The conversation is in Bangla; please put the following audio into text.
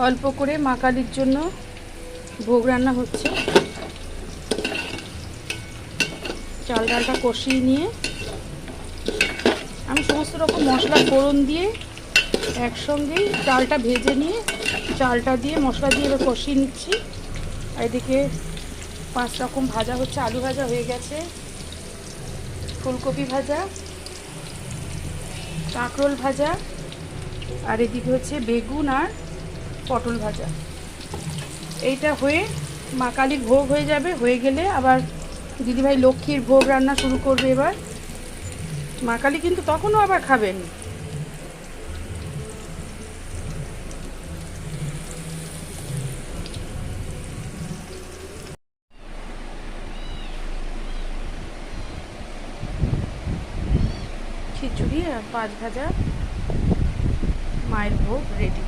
অল্প করে মা কালীর জন্য ভোগ রান্না হচ্ছে। চাল ডালটা কষিয়ে নিয়ে আমি সমস্ত রকম মশলা ফোড়ন দিয়ে একসঙ্গেই চালটা ভেজে নিয়ে চালটা দিয়ে মশলা দিয়ে এবার কষিয়ে নিচ্ছি। আর এদিকে 5 রকম ভাজা হচ্ছে, আলু ভাজা হয়ে গেছে, ফুলকপি ভাজা, কাঁকরোল ভাজা, আর এদিকে হচ্ছে বেগুন আর পটল ভাজা। এইটা হয়ে মা কালীর ভোগ হয়ে যাবে। হয়ে গেলে আবার দিদিভাই লক্ষ্মীর ভোগ রান্না শুরু করবে। এবার মা কালী কিন্তু তখনও আবার খাবেন। খিচুড়ি আর 5 ভাজা মায়ের ভোগ রেডি।